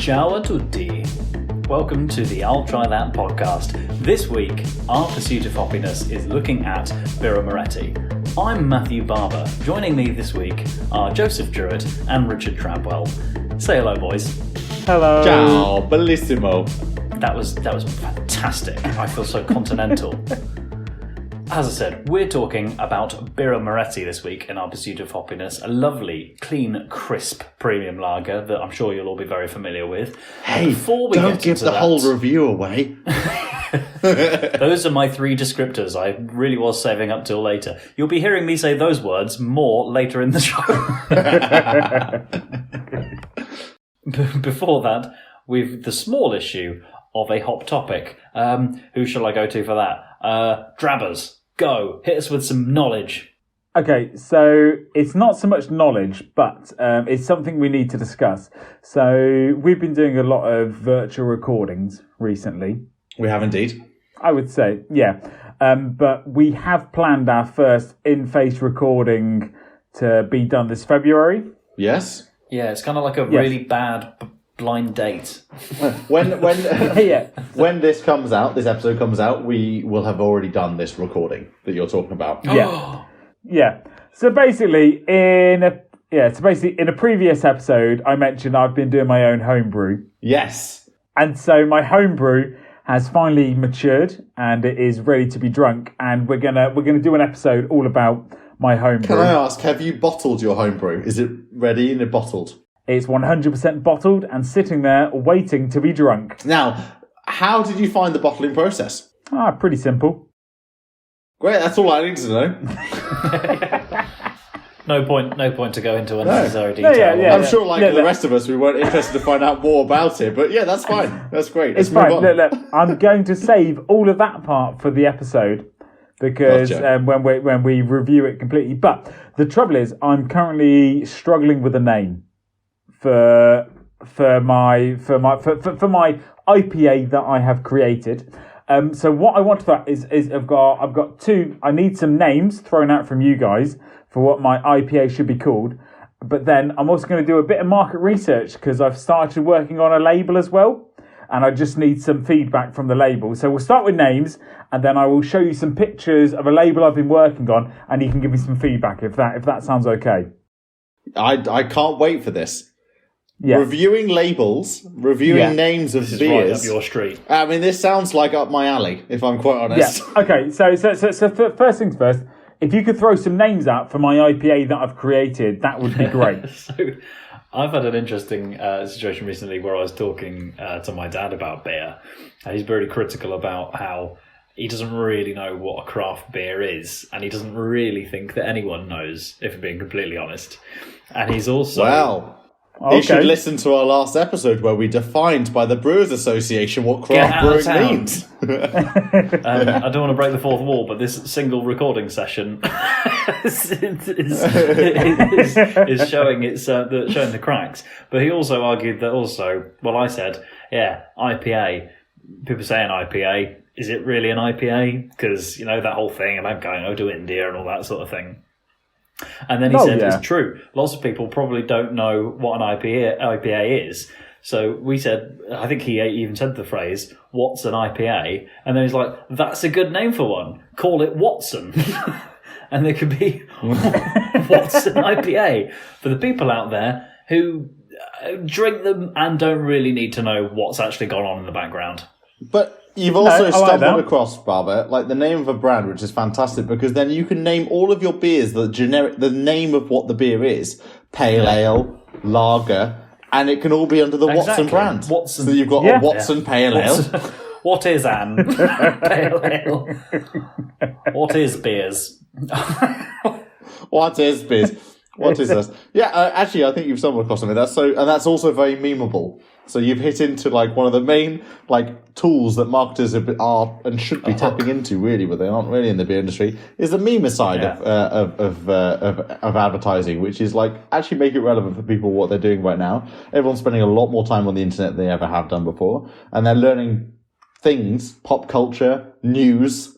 Ciao a tutti. Welcome to the I'll Try That podcast. This week, our pursuit of hoppiness is looking at Birra Moretti. I'm Matthew Barber. Joining me this week are Joseph Druitt and Richard Trabwell. Say hello, boys. Hello. Ciao, bellissimo. That was fantastic. I feel so continental. As I said, we're talking about Birra Moretti this week in our pursuit of hoppiness. A lovely, clean, crisp premium lager that I'm sure you'll all be very familiar with. Hey, Before we don't get give into the that, whole review away. Those are my three descriptors. I really was saving up till later. You'll be hearing me say those words more later in the show. Before that, we've the small issue of a hop topic. Who shall I go to for that? Drabbers, go. Hit us with some knowledge. Okay, so it's not so much knowledge, but it's something we need to discuss. So we've been doing a lot of virtual recordings recently. We have indeed. I would say, yeah. But we have planned our first in-face recording to be done this February. Yes. Yeah, it's kind of like a really bad blind date. When Yeah. when this episode comes out, we will have already done this recording that you're talking about. Yeah. Yeah. So basically, in a previous episode, I mentioned I've been doing my own homebrew. Yes. And so my homebrew has finally matured and it is ready to be drunk. And we're gonna do an episode all about my homebrew. Can I ask, have you bottled your homebrew? Is it ready and bottled? It's 100% bottled and sitting there waiting to be drunk. Now, how did you find the bottling process? Pretty simple. Great, that's all I need to know. No point to go into unnecessary detail. Yeah. I'm sure, the rest of us, we weren't interested to find out more about it. But yeah, that's fine. That's great. It's fine. Look, I'm going to save all of that part for the episode because when we review it completely. But the trouble is, I'm currently struggling with a name for my IPA that I have created. So what I want for that is I've got two. I need some names thrown out from you guys for what my IPA should be called. But then I'm also going to do a bit of market research because I've started working on a label as well. And I just need some feedback from the label. So we'll start with names and then I will show you some pictures of a label I've been working on and you can give me some feedback if that sounds okay. I can't wait for this. Yeah. Reviewing labels, names of This is beers. right up your street. I mean, this sounds like up my alley, if I'm quite honest. Yeah. Okay. So first things first. If you could throw some names out for my IPA that I've created, that would be great. So, I've had an interesting situation recently where I was talking to my dad about beer. He's very critical about how he doesn't really know what a craft beer is, and he doesn't really think that anyone knows, if I'm being completely honest. And he's also... Well... Okay. You should listen to our last episode where we defined by the Brewers Association what craft brewing means. I don't want to break the fourth wall, but this single recording session is showing showing the cracks. But he also argued that I said, IPA. People say an IPA. Is it really an IPA? Because, that whole thing about going to India and all that sort of thing. And then he said, it's true. Lots of people probably don't know what an IPA is. So we said, I think he even said the phrase, what's an IPA? And then he's like, that's a good name for one. Call it Watson. And there could be, what's an IPA? For the people out there who drink them and don't really need to know what's actually gone on in the background. But you've also stumbled across, Barber, the name of a brand, which is fantastic because then you can name all of your beers the name of what the beer is. Pale ale, lager, and it can all be under the Watson brand. Watson. So you've got a Watson Pale Ale. What is an pale ale? What is beers? What is beers? What is this? Yeah, actually, I think you've stumbled across something. That's also very memeable. So you've hit into one of the main tools that marketers are and should be tapping into, really, but they aren't really in the beer industry. Is the meme side of advertising, which is actually make it relevant for people what they're doing right now. Everyone's spending a lot more time on the internet than they ever have done before, and they're learning things, pop culture, news,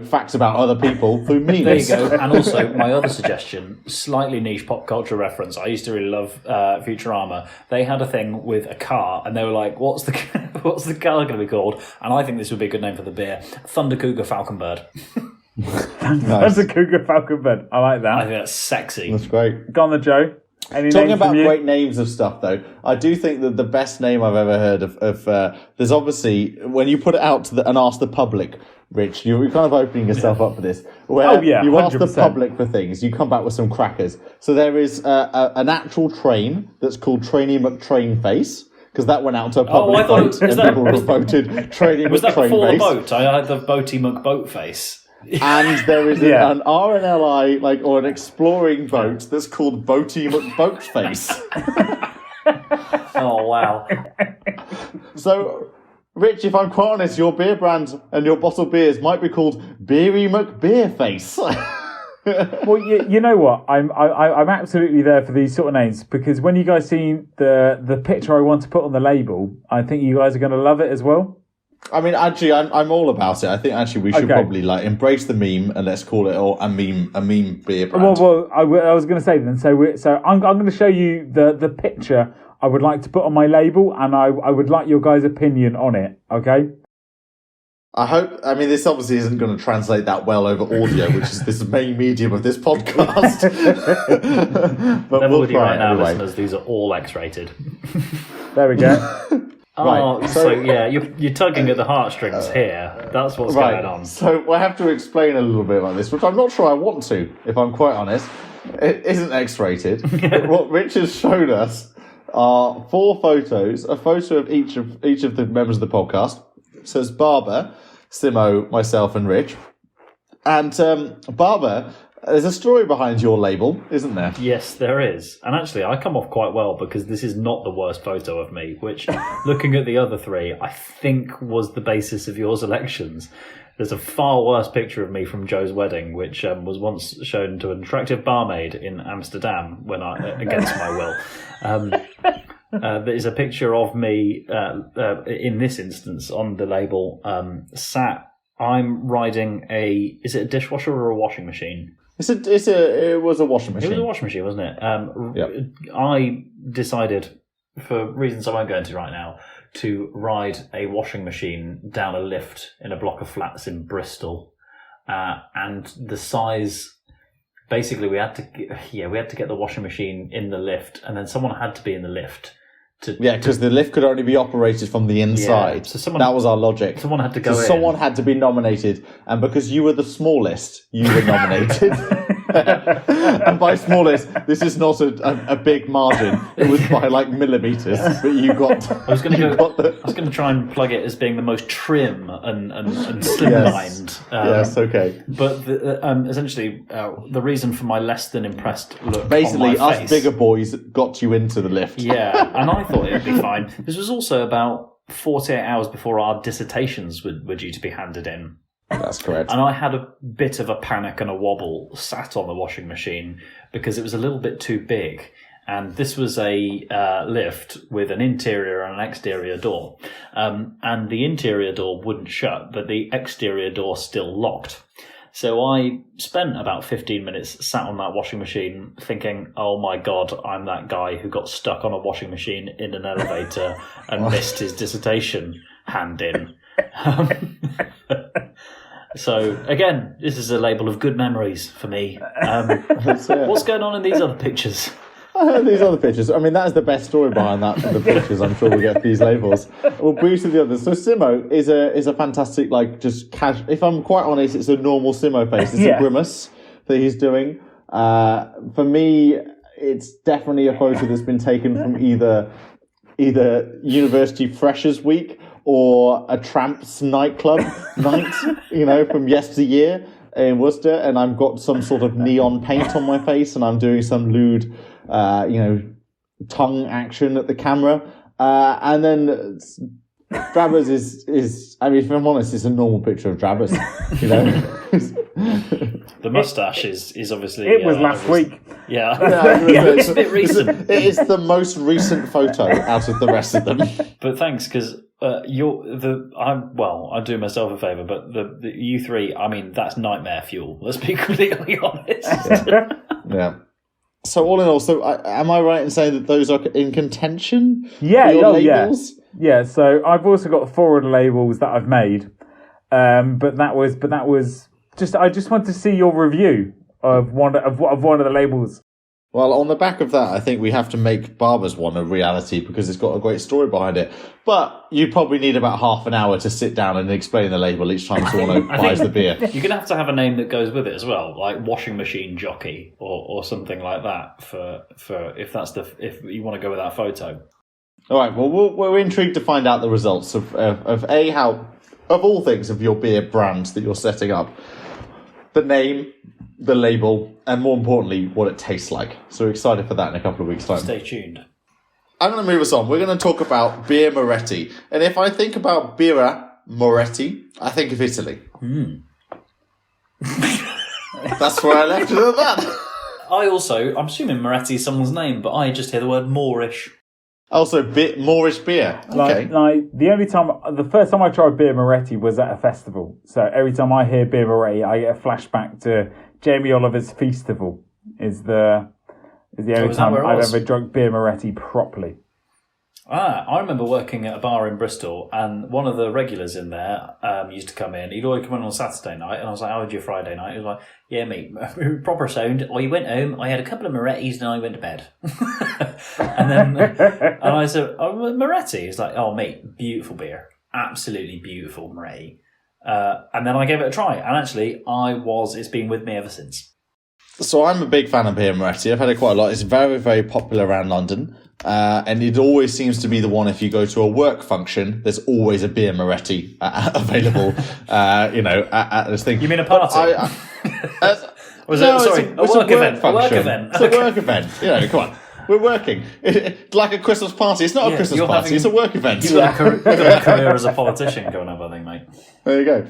facts about other people through memes. There you go. And also, my other suggestion, slightly niche pop culture reference. I used to really love Futurama. They had a thing with a car, and they were like, "What's the car going to be called?" And I think this would be a good name for the beer: Thunder Cougar Falconbird. That's a Cougar Falconbird. I like that. I think that's sexy. That's great. Go on the Joe. Any Talking names about from you? great names of stuff, though, I do think that the best name I've ever heard of there's obviously, when you put it out and ask the public, Rich, you're kind of opening yourself up for this, where you ask the 100%. public for things, you come back with some crackers. So there is an actual train that's called Trainee McTrainface, because that went out to a public vote, and people voted Trainee Was that before the McTrainface. boat? I had the Boaty McBoatface. And there is an RNLI, or an exploring boat that's called Boaty McBoatface. Oh, wow. So, Rich, if I'm quite honest, your beer brand and your bottled beers might be called Beery McBeerface. Well, you know what? I'm absolutely there for these sort of names, because when you guys see the picture I want to put on the label, I think you guys are going to love it as well. I mean, actually, I'm all about it. I think actually we should probably embrace the meme and let's call it a meme beer brand. Well, I was going to say then. So I'm going to show you the picture I would like to put on my label, and I would like your guys' opinion on it. Okay. I mean, this obviously isn't going to translate that well over audio, which is this main medium of this podcast. But Level we'll with you try right it now, anyway. listeners. These are all X-rated. There we go. Oh, Right, so yeah, you're tugging at the heartstrings here. That's what's Right, going on. so I have to explain a little bit about this, which I'm not sure I want to, if I'm quite honest. It isn't X-rated. But what Rich has shown us are 4 photos, a photo of each of the members of the podcast. So it's Barbara, Simo, myself, and Rich. And Barbara, there's a story behind your label, isn't there? Yes, there is. And actually, I come off quite well because this is not the worst photo of me, which, looking at the other 3, I think was the basis of your selections. There's a far worse picture of me from Joe's wedding, which was once shown to an attractive barmaid in Amsterdam against my will. There's a picture of me, in this instance, on the label, sat. I'm riding is it a dishwasher or a washing machine? It was a washing machine. It was a washing machine, wasn't it? Yep. I decided, for reasons I won't go into right now, to ride a washing machine down a lift in a block of flats in Bristol, and the size. Basically, we had to get the washing machine in the lift, and then someone had to be in the lift. Because the lift could only be operated from the inside. Yeah, so that was our logic. Someone had to go in. Someone had to be nominated, and because you were the smallest, you were nominated. And by smallest, this is not a big margin. It was by millimeters, but you got. I was going to try and plug it as being the most trim and slimlined. Yes, okay. But essentially, the reason for my less than impressed look. Basically, on my us face, bigger boys got you into the lift. Yeah, and I thought it would be fine. This was also about 48 hours before our dissertations were due to be handed in. That's correct. And I had a bit of a panic and a wobble sat on the washing machine because it was a little bit too big. And this was a lift with an interior and an exterior door. And the interior door wouldn't shut, but the exterior door still locked. So I spent about 15 minutes sat on that washing machine thinking, oh my God, I'm that guy who got stuck on a washing machine in an elevator and missed his dissertation hand in. So, again, this is a label of good memories for me. What's going on in these other pictures? These other pictures. I mean, that is the best story behind the pictures. I'm sure we'll get these labels. We'll brief to the others. So Simo is a fantastic, just casual. If I'm quite honest, it's a normal Simo face. It's a grimace that he's doing. For me, it's definitely a photo that's been taken from either University Freshers Week or a Tramps nightclub night, from yesteryear in Worcester, and I've got some sort of neon paint on my face, and I'm doing some lewd, tongue action at the camera, and then Drabbers is. I mean, if I'm honest, it's a normal picture of Drabbers. The moustache is obviously. It was last week. Yeah, it's a bit recent. It is the most recent photo out of the rest of them. But thanks, because I do myself a favour, but the you three, I mean, that's nightmare fuel. Let's be completely honest. Yeah. So all in all, am I right in saying that those are in contention? Yeah, for your labels? Yeah. So I've also got 4 other labels that I've made, but that was just I just wanted to see your review of one of the labels. Well, on the back of that, I think we have to make Barber's one a reality because it's got a great story behind it. But you probably need about half an hour to sit down and explain the label each time someone buys the beer. You're going to have a name that goes with it as well, like washing machine jockey or something like that for if you want to go with that photo. All right. Well, we're intrigued to find out the results of how of all things of your beer brands that you're setting up, the name, the label, and more importantly, what it tastes like. So we're excited for that in a couple of weeks' time. Stay tuned. I'm going to move us on. We're going to talk about Birra Moretti. And if I think about Birra Moretti, I think of Italy. That's where I left it at that. I'm assuming Moretti is someone's name, but I just hear the word Moorish. Also, Moorish beer. Okay. Like the first time I tried Birra Moretti was at a festival. So every time I hear Birra Moretti, I get a flashback to Jamie Oliver's Feastival. Is the only time I've ever drunk Birra Moretti properly. I remember working at a bar in Bristol, and one of the regulars in there used to come in. He'd always come in on Saturday night, and I was like, "How was your Friday night?" He was like, "Yeah, mate, proper sound. I went home, I had a couple of Morettis, and I went to bed." and I said, "Oh, Moretti." He's like, "Oh, mate, beautiful beer, absolutely beautiful Moretti." And then I gave it a try, and actually, it's been with me ever since. So I'm a big fan of Birra Moretti. I've had it quite a lot. It's very, very popular around London. And it always seems to be the one, if you go to a work function, there's always a Birra Moretti available, at this thing. You mean a party? A work event. A work event. It's a work event. Come on. We're working. It's like a Christmas party. It's not a Christmas party. It's a work event. You've got a career as a politician going up, I think, mate. There you go.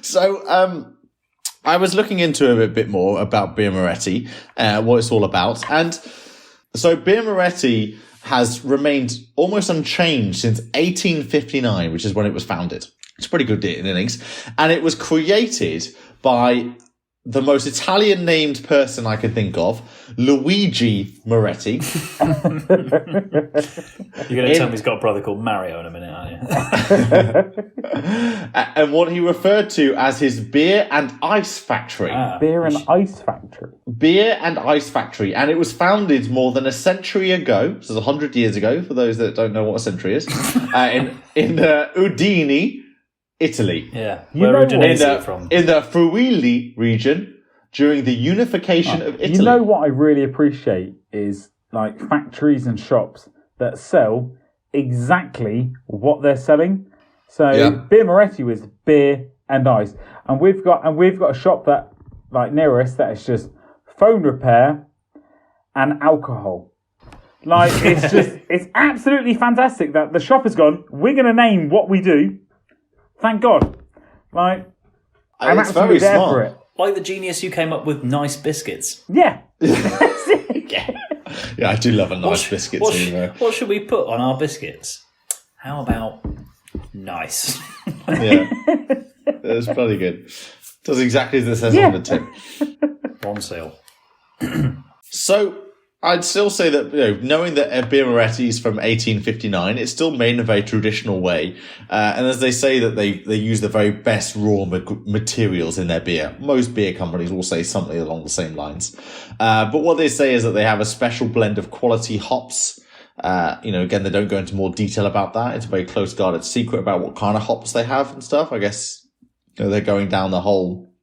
So, I was looking into a bit more about Birra Moretti, what it's all about. And so Birra Moretti has remained almost unchanged since 1859, which is when it was founded. It's a pretty good innings. And it was created by the most Italian named person I could think of, Luigi Moretti. You're going to tell me he's got a brother called Mario in a minute, aren't you? And what he referred to as his beer and ice factory. Beer and ice factory. Beer and ice factory. And it was founded more than a century ago, so 100 years ago, for those that don't know what a century is, in Udine, Italy. Yeah, where originates it from? In the Friuli region during the unification of Italy. You know what I really appreciate is like factories and shops that sell exactly what they're selling. So Birra Moretti was beer and ice, and we've got a shop that like near us that is just phone repair and alcohol. Like it's absolutely fantastic that the shop has gone. We're going to name what we do. Thank God. Like, I'm absolutely there for it. Like the genius who came up with nice biscuits. Yeah. Yeah, I do love a nice biscuit. What should we put on our biscuits? How about nice? Yeah. That's pretty good. Does exactly as it says on the tin. On sale. So, I'd still say that, knowing that Birra Moretti is from 1859, it's still made in a very traditional way. And as they say that they use the very best raw materials in their beer. Most beer companies will say something along the same lines. But what they say is that they have a special blend of quality hops. Again, they don't go into more detail about that. It's a very close guarded secret about what kind of hops they have and stuff. I guess, they're going down the whole,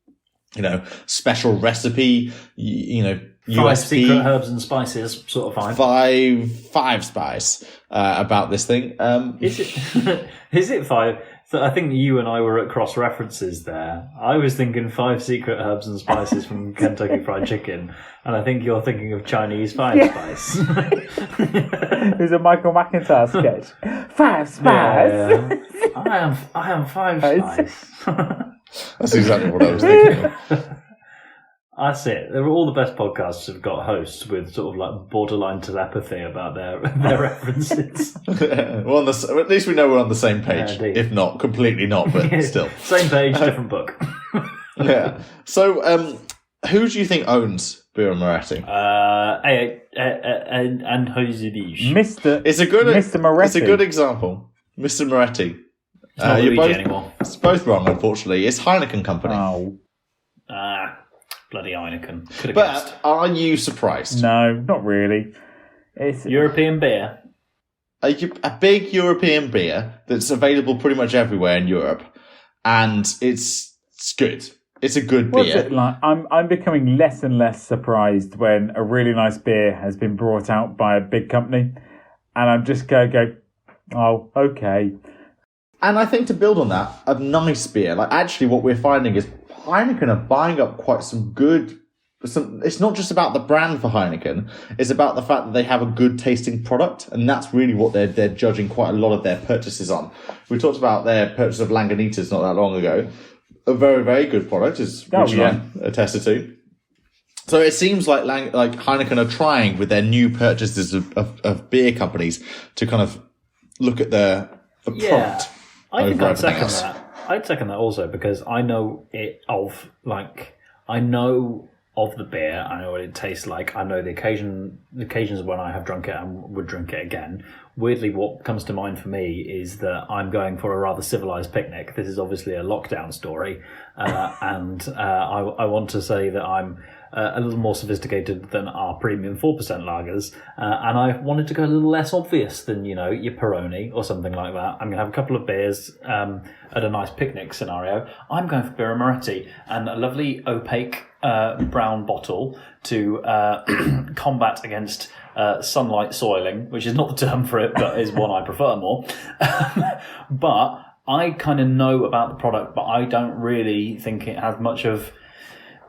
special recipe, USP, 5 secret herbs and spices sort of vibe. Five spice about this thing. Is it 5? So I think you and I were at cross references there. I was thinking 5 secret herbs and spices from Kentucky Fried Chicken, and I think you're thinking of Chinese 5 spice. It was a Michael McIntyre sketch. 5 spice. Yeah. I am 5 spice. That's exactly what I was thinking of. That's it. All the best podcasts have got hosts with sort of like borderline telepathy about their references. Well, at least we know we're on the same page. Yeah, if not, completely not, but still. Same page, different book. Yeah. So, who do you think owns Birra Moretti? And Hojedish. Mr. Moretti. It's a good example. Mr. Moretti. It's not Luigi anymore. It's both wrong, unfortunately. It's Heineken Company. Oh. Bloody Heineken. Could have But guessed. are you surprised? No, not really. It's European beer. A big European beer that's available pretty much everywhere in Europe, and it's good. It's a good What's beer. it like? I'm becoming less and less surprised when a really nice beer has been brought out by a big company, and I'm just going to go, oh, okay. And I think to build on that, a nice beer, like actually what we're finding is Heineken are buying up quite some good. It's not just about the brand for Heineken; it's about the fact that they have a good tasting product, and that's really what they're judging quite a lot of their purchases on. We talked about their purchase of Lagunitas not that long ago. A very, very good product, which I attested to. So it seems like Heineken are trying with their new purchases of beer companies to kind of look at the product. I think I'd second else. that. I'd second that also because I know of the beer. I know what it tastes like. I know the occasions when I have drunk it and would drink it again. Weirdly, what comes to mind for me is that I'm going for a rather civilized picnic. This is obviously a lockdown story, and I want to say that I'm a little more sophisticated than our premium 4% lagers, and I wanted to go a little less obvious than, your Peroni or something like that. I'm going to have a couple of beers at a nice picnic scenario. I'm going for Birra Moretti and a lovely opaque brown bottle to combat against sunlight soiling, which is not the term for it, but is one I prefer more. But I kind of know about the product, but I don't really think it has much of...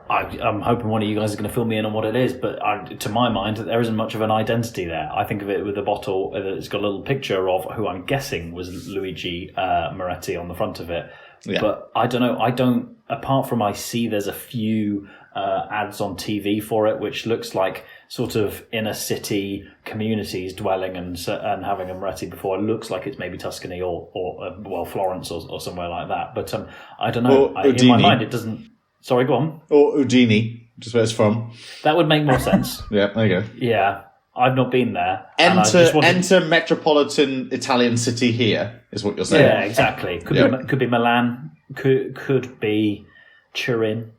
I'm hoping one of you guys is going to fill me in on what it is, but to my mind, there isn't much of an identity there. I think of it with a bottle that's got a little picture of who I'm guessing was Luigi Moretti on the front of it. Yeah. But I don't know. Apart from I see there's a few ads on TV for it, which looks like sort of inner city communities dwelling and having a Moretti before. It looks like it's maybe Tuscany or Florence or somewhere like that. But I don't know. In my mind, it doesn't... Sorry, go on. Or Udine, just where it's from. That would make more sense. Yeah, there you go. Yeah, I've not been there. Enter metropolitan Italian city here, is what you're saying. Yeah, exactly. Could be Milan, could be Turin.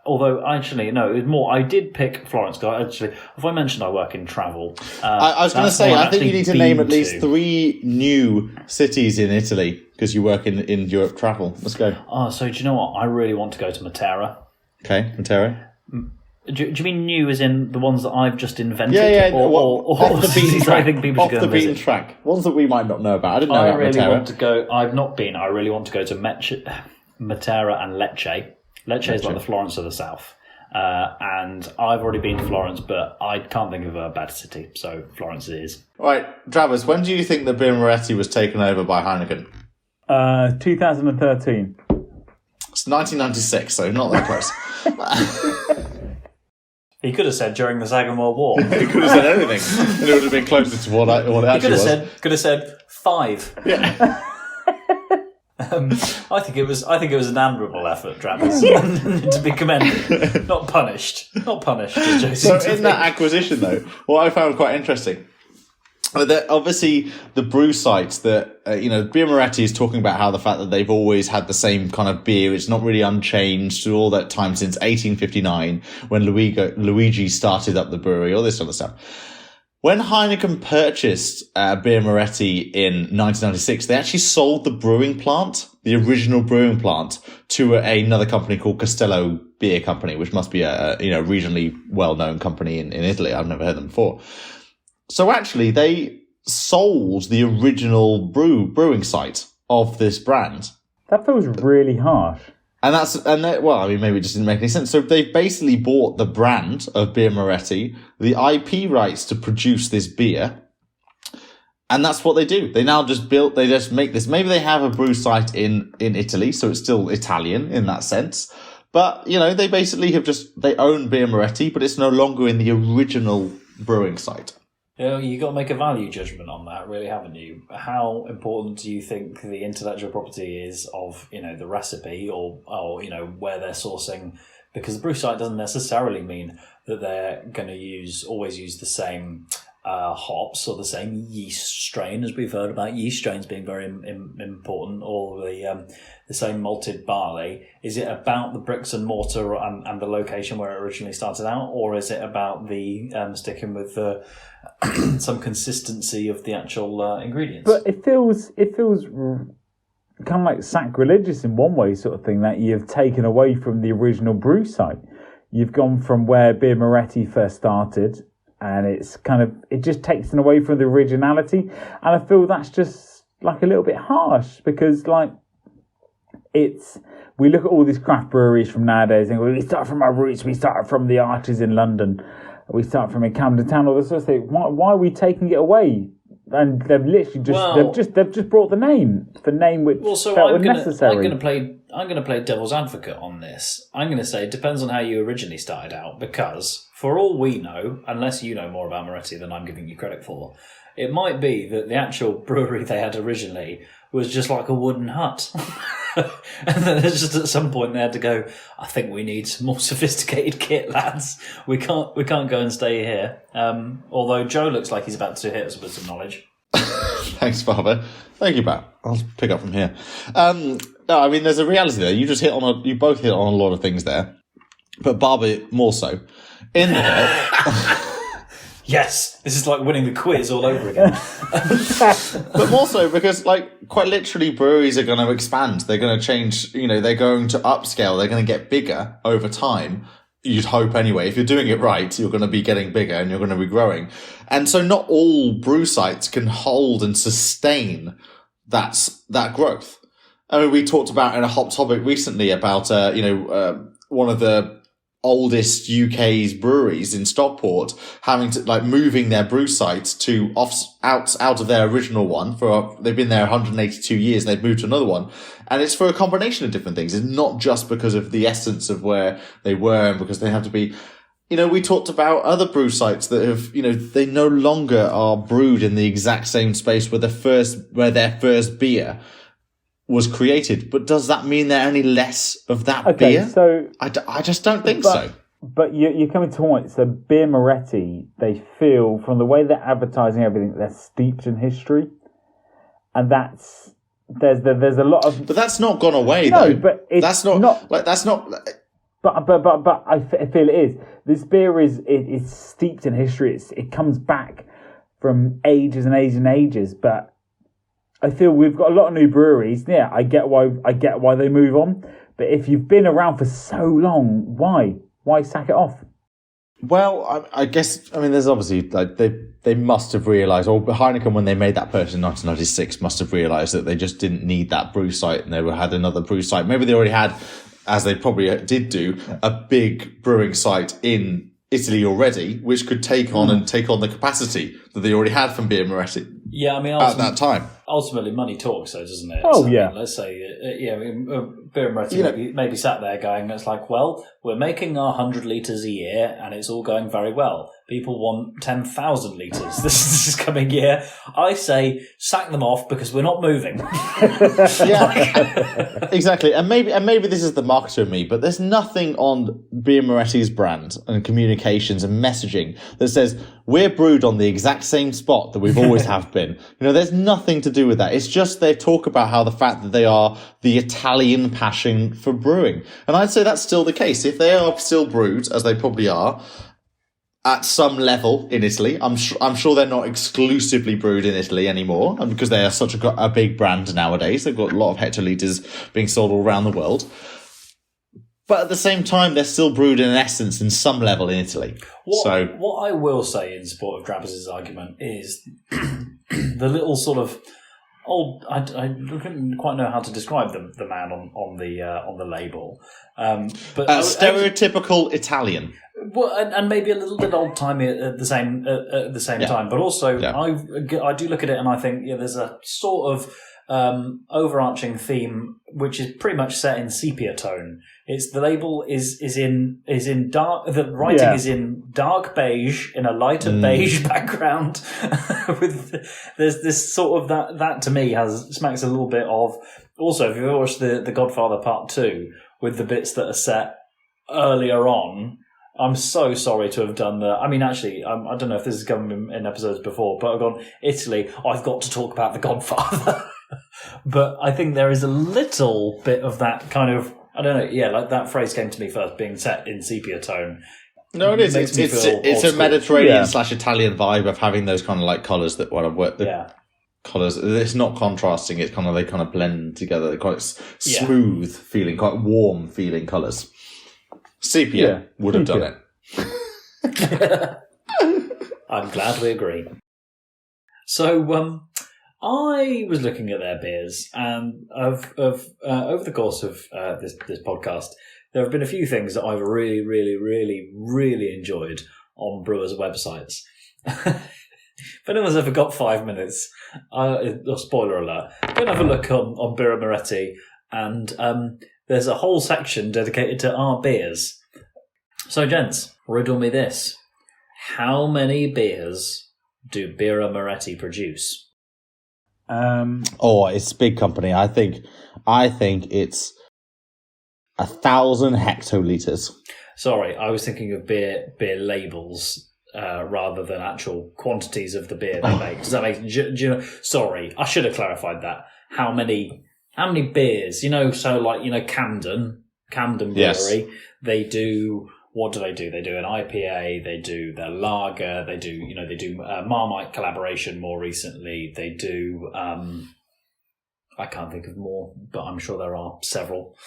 Although, actually, no, it was more... I did pick Florence. Actually, if I mentioned I work in travel... I was going to say, I think you need to name at least 3 new cities in Italy, because you work in Europe travel. Let's go. Oh, so do you know what? I really want to go to Matera. Okay, Matera. Do you mean new as in the ones that I've just invented? Yeah. Or off the beaten track. I think people should go off the beaten track. Ones that we might not know about. I didn't know about Matera. Want to go... I've not been. I really want to go to Matera and Lecce. Lecce is like the Florence of the South. And I've already been to Florence, but I can't think of a better city, so Florence it is. All right, Travis, when do you think that Birra Moretti was taken over by Heineken? 2013. It's 1996, so not that close. He could have said during the Second World War. He could have said anything, and it would have been closer to what it actually was. Could have said 5. Yeah. I think it was an admirable effort, Travis, to be commended, not punished. So in that acquisition, though, what I found quite interesting, that obviously the brew sites that Birra Moretti is talking about how the fact that they've always had the same kind of beer, it's not really unchanged through all that time since 1859 when Luigi started up the brewery, all this sort of stuff. When Heineken purchased Birra Moretti in 1996, they actually sold the brewing plant, the original brewing plant, to another company called Castello Beer Company, which must be a regionally well-known company in Italy. I've never heard them before. So actually, they sold the original brewing site of this brand. That feels really harsh. Maybe it just didn't make any sense. So they've basically bought the brand of Birra Moretti, the IP rights to produce this beer, and that's what they do. They just make this. Maybe they have a brew site in Italy, so it's still Italian in that sense, But, they basically they own Birra Moretti, but it's no longer in the original brewing site. You got to make a value judgment on that, really, haven't you? How important do you think the intellectual property is of, the recipe or where they're sourcing? Because the brew site doesn't necessarily mean that they're going to always use the same hops or the same yeast strain, as we've heard about yeast strains being very important, or the same malted barley. Is it about the bricks and mortar and the location where it originally started out, or is it about the sticking with some consistency of the actual ingredients? But it feels kind of like sacrilegious in one way, sort of thing, that you've taken away from the original brew site. You've gone from where Birra Moretti first started, and it just takes it away from the originality. And I feel that's just like a little bit harsh, because we look at all these craft breweries from nowadays and we start from our roots, we start from the Arches in London, we start from in Camden Town, all this sort of thing. Why are we taking it away? And they've literally they've just brought the name which felt unnecessary. I'm going to play devil's advocate on this. I'm going to say it depends on how you originally started out, because for all we know, unless you know more about Moretti than I'm giving you credit for, it might be that the actual brewery they had originally was just like a wooden hut. And then it's just at some point they had to go, I think we need some more sophisticated kit, lads. We can't go and stay here. Although Joe looks like he's about to hit us with some knowledge. Thanks, Barbara. Thank you, Pat. I'll pick up from here. No, I mean, there's a reality there. You both hit on a lot of things there, but Barbara more so. In there. Yes, this is like winning the quiz all over again. But more so because, quite literally, breweries are going to expand. They're going to change, they're going to upscale. They're going to get bigger over time. You'd hope anyway. If you're doing it right, you're going to be getting bigger and you're going to be growing. And so not all brew sites can hold and sustain that growth. I mean, we talked about in a hot topic recently about, one of the oldest UK's breweries in Stockport having to moving their brew site to out of their original one they've been there 182 years and they've moved to another one, and it's for a combination of different things. It's not just because of the essence of where they were and because they have to be. We talked about other brew sites that have, they no longer are brewed in the exact same space where their first beer was created, but does that mean they're any less of that beer? So I just don't think so. But you're coming to a point. So Birra Moretti, they feel from the way they're advertising everything, they're steeped in history, and there's a lot of. But that's not gone away though. No, but it's that's not. But I feel it is. This beer is steeped in history. It comes back from ages and ages and ages, but I feel we've got a lot of new breweries. Yeah, I get why they move on. But if you've been around for so long, why sack it off? Well, I guess there's obviously they must have realised, or Heineken when they made that purchase in 1996 must have realised that they just didn't need that brew site, and they had another brew site. Maybe they already had, as they probably did do, a big brewing site in Italy already, which could take on the capacity that they already had from Birra Moretti. Yeah, at that time. Ultimately, money talks, though, doesn't it? Oh, so, yeah. Let's say, Birra Moretti maybe sat there going, it's like, well, we're making our 100 litres a year and it's all going very well. People want 10,000 litres this coming year. I say, sack them off because we're not moving. Yeah, exactly. And maybe this is the marketer in me, but there's nothing on Birra Moretti's brand and communications and messaging that says we're brewed on the exact same spot that we've always have been. There's nothing to do with that. It's just they talk about how the fact that they are the Italian passion for brewing. And I'd say that's still the case. If they are still brewed, as they probably are, at some level in Italy, I'm sure they're not exclusively brewed in Italy anymore, and because they are such a big brand nowadays. They've got a lot of hectolitres being sold all around the world. But at the same time, they're still brewed in essence in some level in Italy. What I will say in support of Travis's argument is the little sort of I couldn't quite know how to describe the man on the label, but stereotypical Italian. Well, and maybe a little bit old timey at the same time, but also I do look at it and I think there's a sort of overarching theme, which is pretty much set in sepia tone. It's the label is in dark. The writing is in dark beige in a lighter beige background. There's this sort of that to me smacks a little bit of. Also, if you watched the Godfather Part 2 with the bits that are set earlier on, I'm so sorry to have done that. I mean, actually, I don't know if this has come in episodes before, but I've gone, Italy, I've got to talk about the Godfather. But I think there is a little bit of that kind of, I don't know, yeah, like that phrase came to me first, being set in sepia tone. No, it is. It's a Mediterranean / Italian vibe of having those kind of like colours that when I've worked colours. It's not contrasting. It's kind of, they kind of blend together. They're quite smooth feeling, quite warm feeling colours. Sepia would have done it. I'm glad we agree. So, I was looking at their beers, and over the course of this podcast, there have been a few things that I've really, really, really, really enjoyed on brewers' websites. If anyone's ever got 5 minutes, spoiler alert, go and have a look on Birra Moretti, and there's a whole section dedicated to our beers. So, gents, riddle me this. How many beers do Birra Moretti produce? It's a big company. I think it's 1,000 hectolitres. Sorry, I was thinking of beer labels rather than actual quantities of the beer they make. Does that make? Do you know? Sorry, I should have clarified that. How many beers? So like Camden Brewery, they do. What do? They do an IPA, they do their lager, they do Marmite collaboration more recently, they do, I can't think of more, but I'm sure there are several.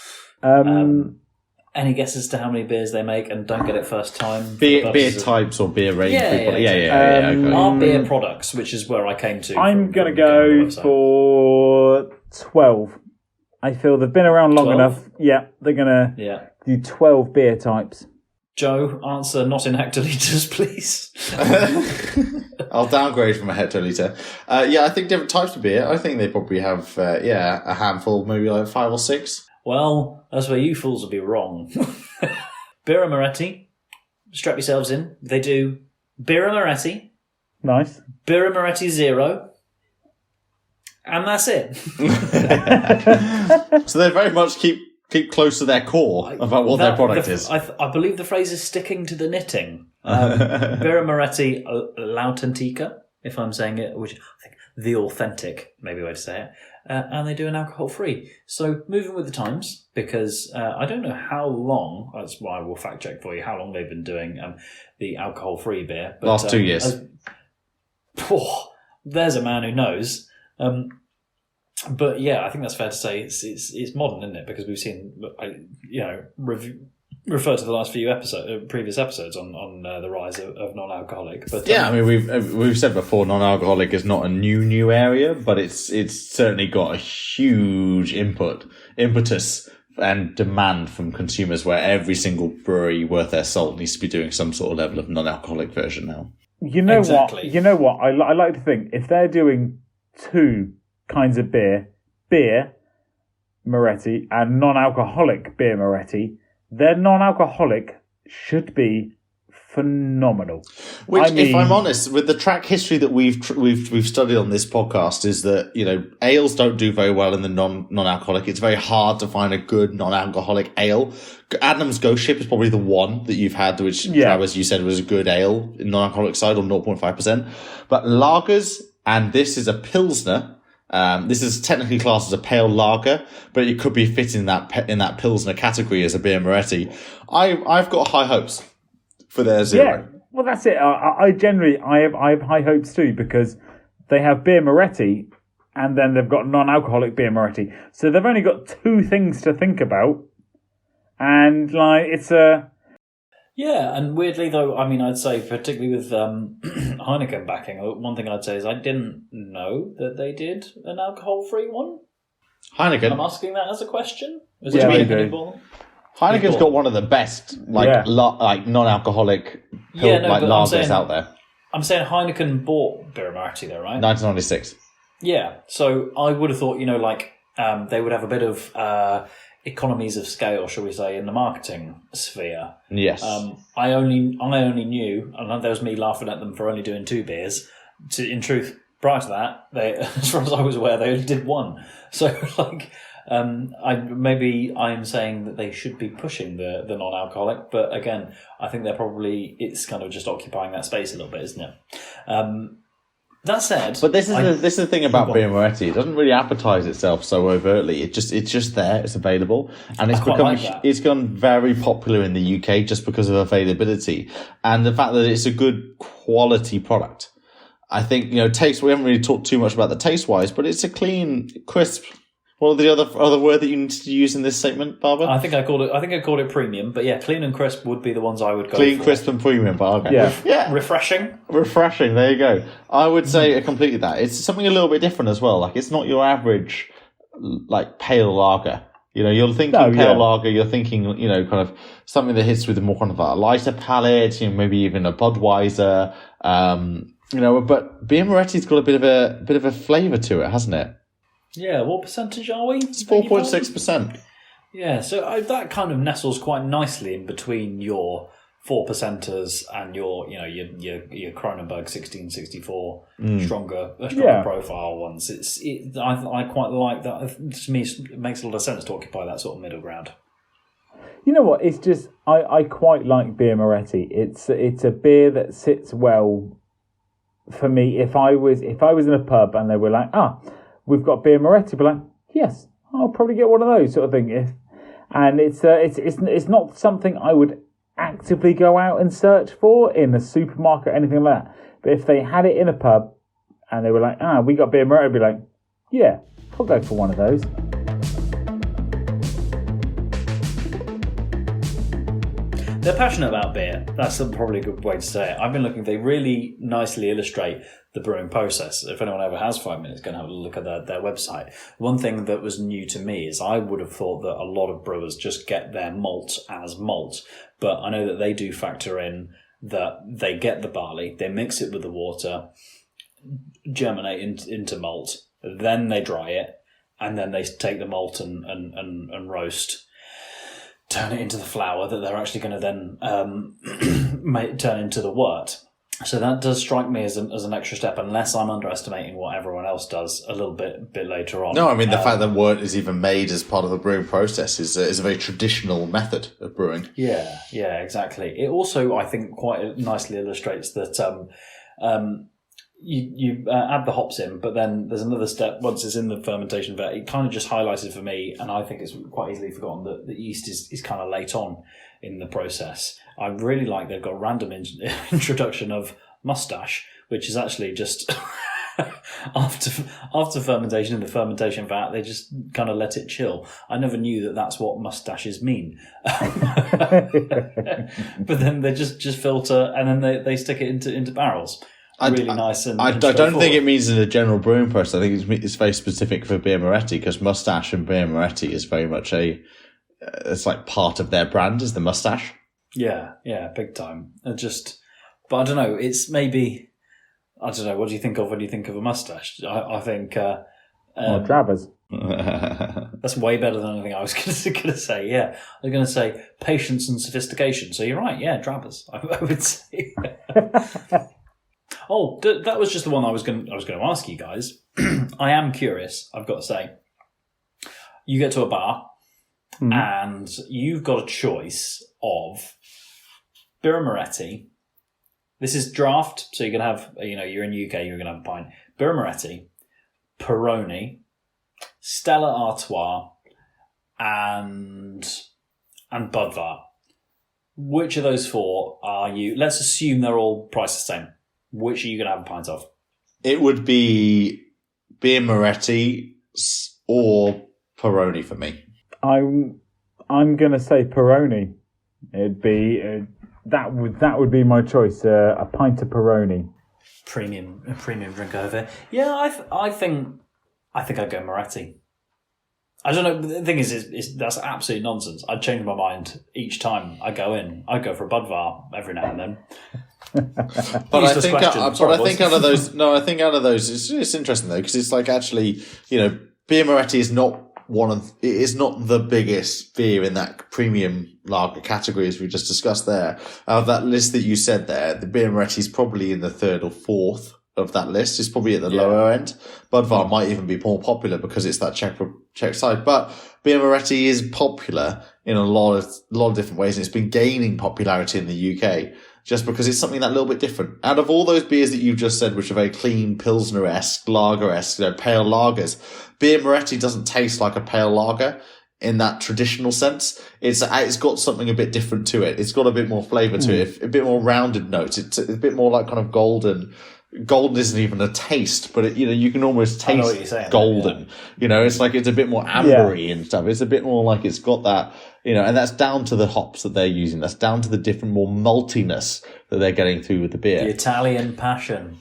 Any guesses to how many beers they make, and don't get it first time? Beer types or beer range? Okay. Our beer products, which is where I came to. I'm going to go for 12. I feel they've been around long enough. Yeah, they're going to do 12 beer types. Joe, answer not in hectolitres, please. I'll downgrade from a hectolitre. I think different types of beer. I think they probably have, a handful, maybe like 5 or 6. Well, that's where you fools will be wrong. Birra Moretti, strap yourselves in. They do Birra Moretti. Nice. Birra Moretti Zero. And that's it. So they very much keep close to their core about what their product is. I believe the phrase is sticking to the knitting. Birra Moretti L'Autentica, if I'm saying it, which I think the authentic, maybe a way to say it. And they do an alcohol-free. So moving with the times, because I don't know how long, that's why we'll fact check for you, how long they've been doing the alcohol-free beer. But, last 2 years. There's a man who knows. But yeah, I think that's fair to say it's modern, isn't it? Because we've seen, refer to the last few previous episodes on the rise of non-alcoholic. But I mean we've said before, non-alcoholic is not a new area, but it's certainly got a huge impetus and demand from consumers, where every single brewery worth their salt needs to be doing some sort of level of non-alcoholic version now. You know what? I like to think if they're doing 2 kinds of beer Moretti and non-alcoholic beer Moretti, their non-alcoholic should be phenomenal. Which, if I'm honest, with the track history that we've studied on this podcast, is that ales don't do very well in the non-alcoholic. It's very hard to find a good non-alcoholic ale. Adnams Ghost Ship is probably the one that you've had, which, as you said, was a good ale in non-alcoholic side, or 0.5%. But lagers, and this is a Pilsner. This is technically classed as a pale lager, but it could be fitting in that Pilsner category as a Birra Moretti. I've got high hopes for their Zero. Yeah, well, that's it. I have high hopes too, because they have Birra Moretti and then they've got non-alcoholic Birra Moretti. So they've only got 2 things to think about, and it's a. Yeah, and weirdly though, I mean, I'd say particularly with Heineken backing, one thing I'd say is I didn't know that they did an alcohol-free one. Heineken? I'm asking that as a question. Heineken's got one of the best non-alcoholic lagers out there. I'm saying Heineken bought Birra Moretti though, right? 1996. Yeah, so I would have thought, they would have a bit of economies of scale, shall we say, in the marketing sphere. Yes. I only knew, and there was me laughing at them for only doing 2 beers. In truth, prior to that, they, as far as I was aware, they only did 1. So, I'm saying that they should be pushing the non-alcoholic, but again, I think it's kind of just occupying that space a little bit, isn't it? That said, but this is the thing about Birra Moretti. It doesn't really advertise itself so overtly. It's just there. It's available, and it's gone very popular in the UK just because of availability and the fact that it's a good quality product. I think taste. We haven't really talked too much about the taste wise, but it's a clean, crisp. What are the other word that you need to use in this segment, Barbara? I think I called it premium, but yeah, clean and crisp would be the ones I would go for. Clean, crisp, and premium, Barbara. Yeah. Refreshing. Refreshing. There you go. I would say completely that. It's something a little bit different as well. Like it's not your average pale lager. You're thinking pale lager. You're thinking kind of something that hits with a more kind of a lighter palate. Maybe even a Budweiser. But Birra Moretti's got a bit of a flavour to it, hasn't it? Yeah, what percentage are we? It's 4.6%. Yeah, so that kind of nestles quite nicely in between your 4%ers and your Kronenberg 1664 stronger profile ones. I quite like that. To me, it makes a lot of sense to occupy that sort of middle ground. You know what? It's just I quite like Birra Moretti. It's a beer that sits well for me. If I was in a pub and they were like, we've got Birra Moretti, but like, yes, I'll probably get one of those sort of thing. And it's not something I would actively go out and search for in a supermarket or anything like that. But if they had it in a pub and they were like, we got Birra Moretti, I'd be like, yeah, I'll go for one of those. They're passionate about beer. That's probably a good way to say it. I've been looking, they really nicely illustrate the brewing process. If anyone ever has 5 minutes, go and have a look at their website. One thing that was new to me is I would have thought that a lot of brewers just get their malt as malt. But I know that they do factor in that they get the barley, they mix it with the water, germinate into malt, then they dry it, and then they take the malt and roast, turn it into the flour that they're actually going to then turn into the wort. So that does strike me as an extra step, unless I'm underestimating what everyone else does a little bit later on. No, I mean, the fact that wort is even made as part of the brewing process is a very traditional method of brewing. Yeah, exactly. It also, I think, quite nicely illustrates that you add the hops in, but then there's another step once it's in the fermentation vat. It kind of just highlighted for me, and I think it's quite easily forgotten, that the yeast is kind of late on in the process. I really like they've got a random introduction of mustache, which is actually just after fermentation in the fermentation vat, they just kind of let it chill. I never knew that that's what mustaches mean. But then they just filter, and then they stick it into barrels. Really nice and I don't think it means in a general brewing process. I think it's very specific for Birra Moretti, because mustache and Birra Moretti is very much it's like part of their brand is the mustache. Yeah, big time. But I don't know. It's maybe, I don't know. What do you think of when you think of a mustache? I think Drabbers. That's way better than anything I was going to say. Yeah, I was going to say patience and sophistication. So you're right. Yeah, Drabbers. I would say. Oh, that was just the one I was going to ask you guys. I am curious, I've got to say. You get to a bar, and you've got a choice of Birra Moretti. This is draft, so you can have, you're in UK, you're going to have a pint. Birra Moretti, Peroni, Stella Artois, and Budvar. Which of those 4 are you? Let's assume they're all priced the same. Which are you going to have a pint of? It would be Birra Moretti or Peroni for me. I'm going to say Peroni. It'd be that would be my choice. A pint of Peroni. Premium drink over. Yeah, I think I'd go Moretti. I don't know. The thing is that's absolute nonsense. I'd change my mind each time I go in. I'd go for a Budvar every now and then. But I think out of those, it's interesting though, because it's like actually, Birra Moretti is not it is not the biggest beer in that premium lager category, as we just discussed there. Out of that list that you said there, the Birra Moretti is probably in the third or fourth of that list. It's probably at the lower end. Budvar might even be more popular because it's that Czech side. But Birra Moretti is popular in a lot of different ways, and it's been gaining popularity in the UK just because it's something that little bit different. Out of all those beers that you've just said, which are very clean, Pilsner-esque, lager-esque, pale lagers, Birra Moretti doesn't taste like a pale lager in that traditional sense. It's got something a bit different to it. It's got a bit more flavour to it, a bit more rounded notes. It's a bit more like kind of golden. Golden isn't even a taste, but you can almost taste golden. It's like it's a bit more ambery and stuff. It's a bit more like it's got that, and that's down to the hops that they're using. That's down to the different, more maltiness that they're getting through with the beer. The Italian passion.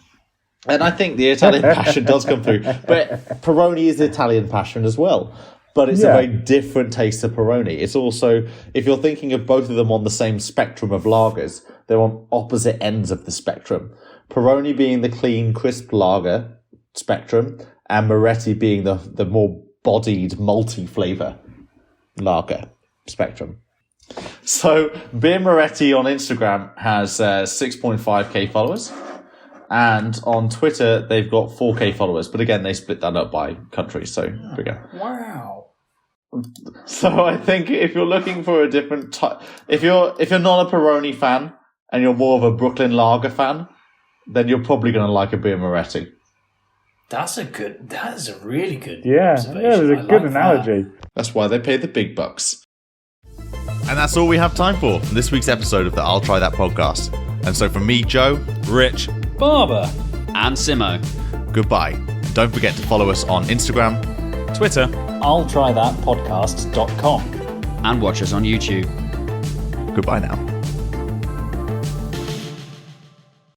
And I think the Italian passion does come through. But Peroni is the Italian passion as well. But it's a very different taste to Peroni. It's also, if you're thinking of both of them on the same spectrum of lagers, they're on opposite ends of the spectrum. Peroni being the clean, crisp lager spectrum, and Moretti being the more bodied, multi-flavour lager spectrum. So, Birra Moretti on Instagram has 6.5k followers, and on Twitter they've got 4k followers. But again, they split that up by country. So, here we go. Wow. So, I think if you're looking for a different type, if you're not a Peroni fan and you're more of a Brooklyn lager fan, then you're probably going to like a Birra Moretti. That is a really good observation. Yeah, it was a good analogy. That's why they pay the big bucks. And that's all we have time for this week's episode of the I'll Try That podcast. And so from me, Joe, Rich, Barber, and Simo, goodbye. Don't forget to follow us on Instagram, Twitter, I'll try that podcast.com, and watch us on YouTube. Goodbye now.